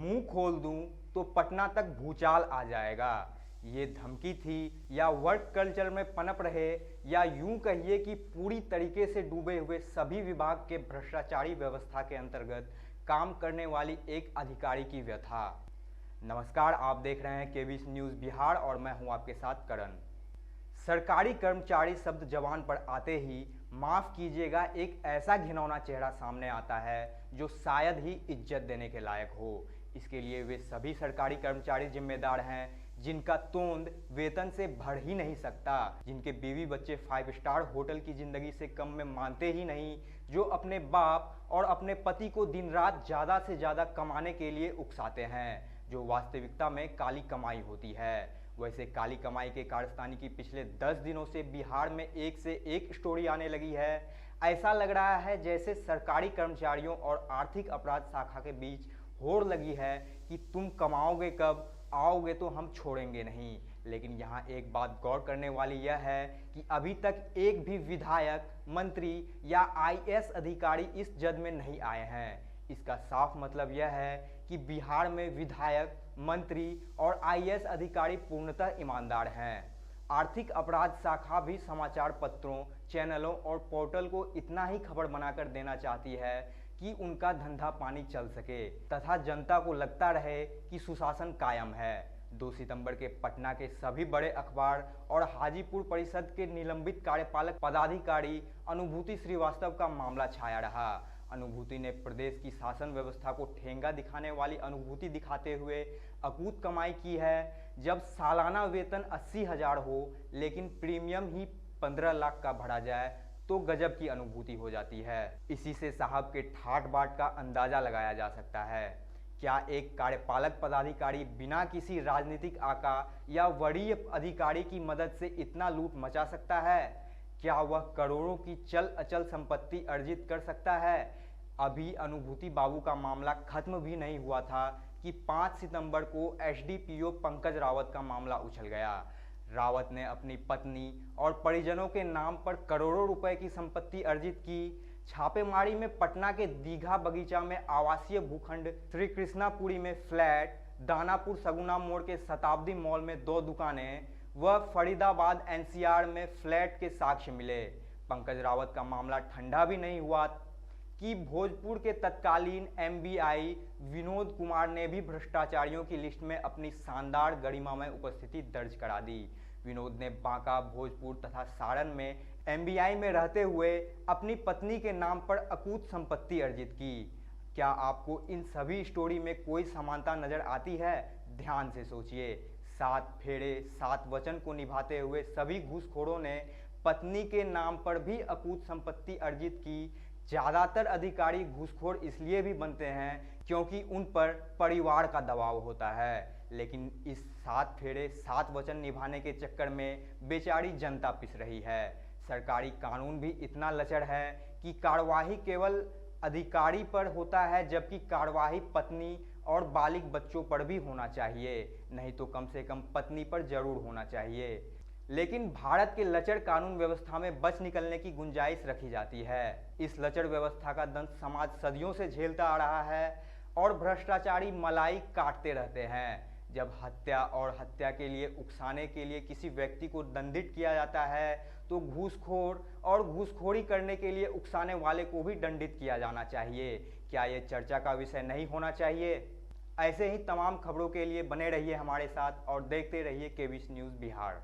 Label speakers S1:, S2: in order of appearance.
S1: मुंह खोल दूं तो पटना तक भूचाल आ जाएगा। ये धमकी थी या वर्क कल्चर में पनप रहे या यूं कहिए कि पूरी तरीके से डूबे हुए सभी विभाग के भ्रष्टाचारी व्यवस्था के अंतर्गत काम करने वाली एक अधिकारी की व्यथा। नमस्कार, आप देख रहे हैं केबीसी न्यूज़ बिहार और मैं हूं आपके साथ करण। सरकारी कर्मचारी शब्द जबान पर आते ही माफ कीजिएगा एक ऐसा घिनौना चेहरा सामने आता है जो शायद ही इज्जत देने के लायक हो। इसके लिए वे सभी सरकारी कर्मचारी जिम्मेदार हैं जिनका तोंद वेतन से बढ़ ही नहीं सकता, जिनके बीवी बच्चे 5 स्टार होटल की जिंदगी से कम में मानते ही नहीं, जो अपने बाप और अपने पति को दिन रात ज़्यादा से ज़्यादा कमाने के लिए उकसाते हैं, जो वास्तविकता में काली कमाई होती है। वैसे काली कमाई के कारस्तानी की पिछले 10 दिनों से बिहार में एक से एक स्टोरी आने लगी है। ऐसा लग रहा है जैसे सरकारी कर्मचारियों और आर्थिक अपराध शाखा के बीच होड़ लगी है कि तुम कमाओगे कब, आओगे तो हम छोड़ेंगे नहीं। लेकिन यहाँ एक बात गौर करने वाली यह है कि अभी तक एक भी विधायक, मंत्री या आईएएस अधिकारी इस जद में नहीं आए हैं। इसका साफ मतलब यह है कि बिहार में विधायक, मंत्री और आईएएस अधिकारी पूर्णतः ईमानदार हैं। आर्थिक अपराध शाखा भी समाचार पत्रों, चैनलों और पोर्टल को इतना ही खबर बनाकर देना चाहती है कि उनका धंधा पानी चल सके तथा जनता को लगता रहे कि सुशासन कायम है। 2 सितंबर के पटना के सभी बड़े अखबार और हाजीपुर परिषद के निलंबित कार्यपालक पदाधिकारी अनुभूति श्रीवास्तव का मामला छाया रहा। अनुभूति ने प्रदेश की शासन व्यवस्था को ठेंगा दिखाने वाली अनुभूति दिखाते हुए अकूत कमाई की है। जब सालाना वेतन 80,000 हो लेकिन प्रीमियम ही 15 लाख का भरा जाए तो गजब की अनुभूति हो जाती है। इसी से साहब के ठाट बाट का अंदाजा लगाया जा सकता है। क्या एक कार्यपालक पदाधिकारी बिना किसी राजनीतिक आका या वरीय अधिकारी की मदद से इतना लूट मचा सकता है? क्या वह करोड़ों की चल अचल संपत्ति अर्जित कर सकता है? अभी अनुभूति बाबू का मामला खत्म भी नहीं हुआ था कि 5 सितंबर को एसडीपीओ पंकज रावत का मामला उछल गया। रावत ने अपनी पत्नी और परिजनों के नाम पर करोड़ों रुपए की संपत्ति अर्जित की। छापेमारी में पटना के दीघा बगीचा में आवासीय भूखंड, श्री कृष्णापुरी में फ्लैट, दानापुर सगुना मोड़ के शताब्दी मॉल में 2 दुकानें व फरीदाबाद एनसीआर में फ्लैट के साक्ष्य मिले। पंकज रावत का मामला ठंडा भी नहीं हुआ कि भोजपुर के तत्कालीन एमबीआई विनोद कुमार ने भी भ्रष्टाचारियों की लिस्ट में अपनी शानदार गरिमामय उपस्थिति दर्ज करा दी। विनोद ने बांका, भोजपुर तथा सारण में एमबीआई में रहते हुए अपनी पत्नी के नाम पर अकूत संपत्ति अर्जित की। क्या आपको इन सभी स्टोरी में कोई समानता नजर आती है? ध्यान से सोचिए। 7 फेरे 7 वचन को निभाते हुए सभी घूसखोरों ने पत्नी के नाम पर भी अकूत संपत्ति अर्जित की। ज़्यादातर अधिकारी घूसखोर इसलिए भी बनते हैं क्योंकि उन पर परिवार का दबाव होता है, लेकिन इस 7 फेरे 7 वचन निभाने के चक्कर में बेचारी जनता पिस रही है। सरकारी कानून भी इतना लचर है कि कार्यवाही केवल अधिकारी पर होता है, जबकि कार्यवाही पत्नी और बालिग बच्चों पर भी होना चाहिए, नहीं तो कम से कम पत्नी पर जरूर होना चाहिए। लेकिन भारत के लचर कानून व्यवस्था में बच निकलने की गुंजाइश रखी जाती है। इस लचर व्यवस्था का दंश समाज सदियों से झेलता आ रहा है और भ्रष्टाचारी मलाई काटते रहते हैं। जब हत्या और हत्या के लिए उकसाने के लिए किसी व्यक्ति को दंडित किया जाता है तो घूसखोर और घूसखोरी करने के लिए उकसाने वाले को भी दंडित किया जाना चाहिए। क्या ये चर्चा का विषय नहीं होना चाहिए? ऐसे ही तमाम खबरों के लिए बने रहिए हमारे साथ और देखते रहिए केबीसी न्यूज़ बिहार।